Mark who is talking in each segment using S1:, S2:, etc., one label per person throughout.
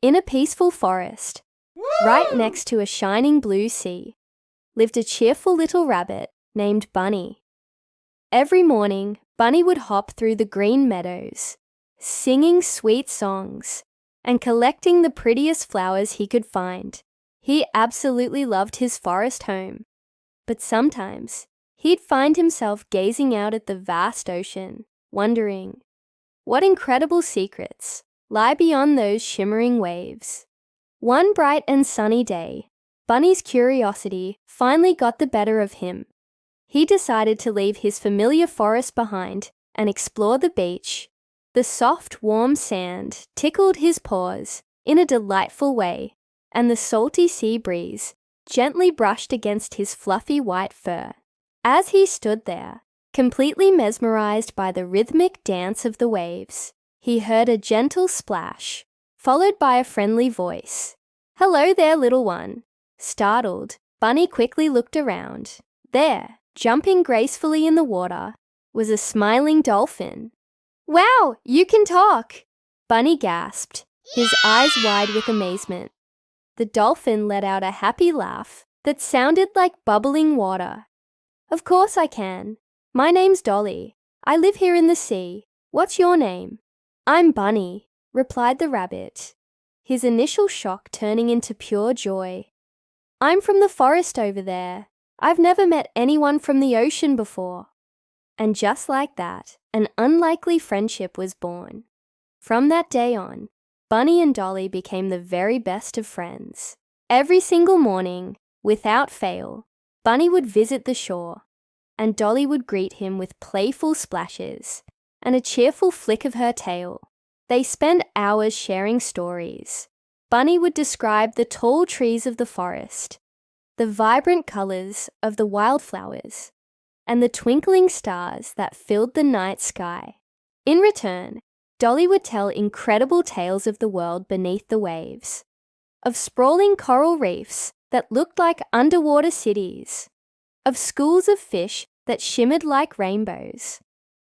S1: In a peaceful forest, right next to a shining blue sea, lived a cheerful little rabbit named Bunny. Every morning, Bunny would hop through the green meadows, singing sweet songs and collecting the prettiest flowers he could find. He absolutely loved his forest home, but sometimes he'd find himself gazing out at the vast ocean, wondering, what incredible secrets lie beyond those shimmering waves? One bright and sunny day, Bunny's curiosity finally got the better of him. He decided to leave his familiar forest behind and explore the beach. The soft, warm sand tickled his paws in a delightful way, and the salty sea breeze gently brushed against his fluffy white fur. As he stood there, completely mesmerized by the rhythmic dance of the waves, he heard a gentle splash, followed by a friendly voice. "Hello there, little one." Startled, Bunny quickly looked around. There, jumping gracefully in the water, was a smiling dolphin. "Wow, you can talk!" Bunny gasped, his eyes wide with amazement. The dolphin let out a happy laugh that sounded like bubbling water. "Of course I can. My name's Dolly. I live here in the sea. What's your name?" "I'm Bunny," replied the rabbit, his initial shock turning into pure joy. "I'm from the forest over there. I've never met anyone from the ocean before." And just like that, an unlikely friendship was born. From that day on, Bunny and Dolly became the very best of friends. Every single morning, without fail, Bunny would visit the shore, and Dolly would greet him with playful splashes and a cheerful flick of her tail. They spent hours sharing stories. Bunny would describe the tall trees of the forest, the vibrant colors of the wildflowers, and the twinkling stars that filled the night sky. In return, Dolly would tell incredible tales of the world beneath the waves, of sprawling coral reefs that looked like underwater cities, of schools of fish that shimmered like rainbows,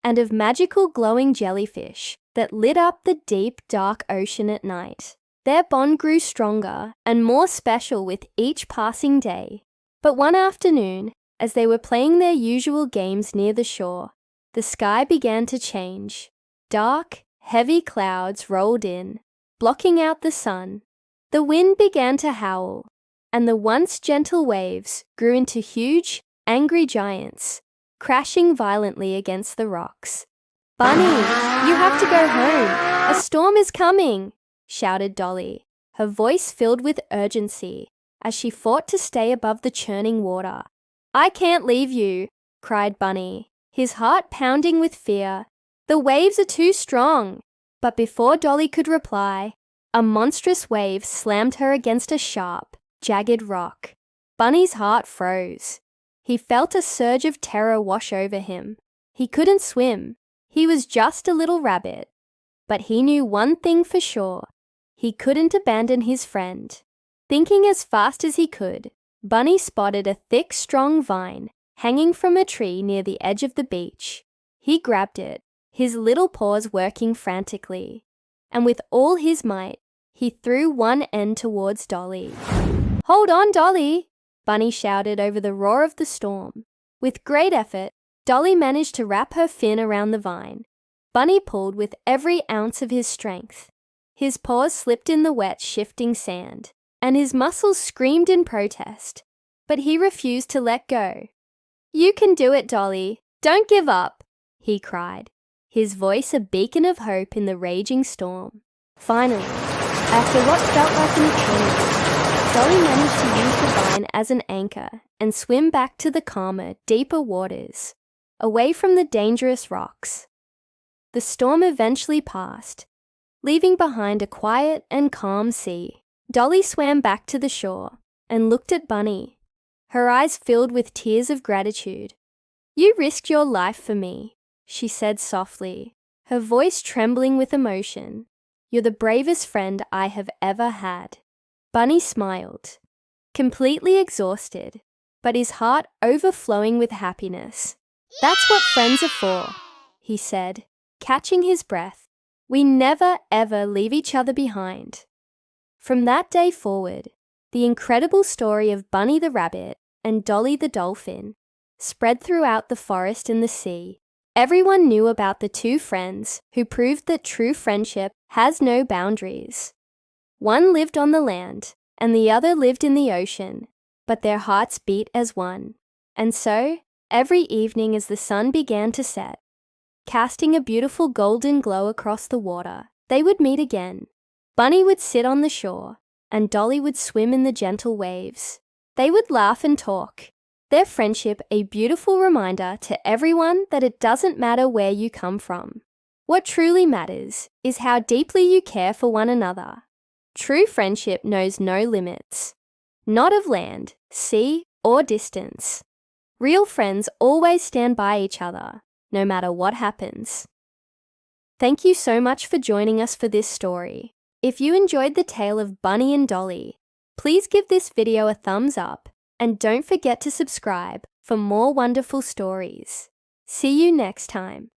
S1: and of magical glowing jellyfish that lit up the deep, dark ocean at night. Their bond grew stronger and more special with each passing day. But one afternoon, as they were playing their usual games near the shore, the sky began to change. Dark, heavy clouds rolled in, blocking out the sun. The wind began to howl, and the once gentle waves grew into huge, angry giants, crashing violently against the rocks. "Bunny, you have to go home. A storm is coming," shouted Dolly, her voice filled with urgency as she fought to stay above the churning water. "I can't leave you," cried Bunny, his heart pounding with fear. "The waves are too strong." But before Dolly could reply, a monstrous wave slammed her against a sharp, jagged rock. Bunny's heart froze. He felt a surge of terror wash over him. He couldn't swim. He was just a little rabbit. But he knew one thing for sure. He couldn't abandon his friend. Thinking as fast as he could, Bunny spotted a thick, strong vine hanging from a tree near the edge of the beach. He grabbed it, his little paws working frantically, and with all his might, he threw one end towards Dolly. "Hold on, Dolly!" Bunny shouted over the roar of the storm. With great effort, Dolly managed to wrap her fin around the vine. Bunny pulled with every ounce of his strength. His paws slipped in the wet, shifting sand, and his muscles screamed in protest, but he refused to let go. "You can do it, Dolly. Don't give up," he cried, his voice a beacon of hope in the raging storm. Finally, after what felt like an eternity, Dolly managed to use the vine as an anchor and swim back to the calmer, deeper waters, away from the dangerous rocks. The storm eventually passed, leaving behind a quiet and calm sea. Dolly swam back to the shore and looked at Bunny, her eyes filled with tears of gratitude. "You risked your life for me," she said softly, her voice trembling with emotion. "You're the bravest friend I have ever had." Bunny smiled, completely exhausted, but his heart overflowing with happiness. "That's what friends are for," he said, catching his breath. "We never, ever leave each other behind." From that day forward, the incredible story of Bunny the rabbit and Dolly the dolphin spread throughout the forest and the sea. Everyone knew about the two friends who proved that true friendship has no boundaries. One lived on the land and the other lived in the ocean, but their hearts beat as one. And so, every evening as the sun began to set, casting a beautiful golden glow across the water, they would meet again. Bunny would sit on the shore, and Dolly would swim in the gentle waves. They would laugh and talk, their friendship a beautiful reminder to everyone that it doesn't matter where you come from. What truly matters is how deeply you care for one another. True friendship knows no limits, not of land, sea, or distance. Real friends always stand by each other, no matter what happens. Thank you so much for joining us for this story. If you enjoyed the tale of Bunny and Dolly, please give this video a thumbs up and don't forget to subscribe for more wonderful stories. See you next time.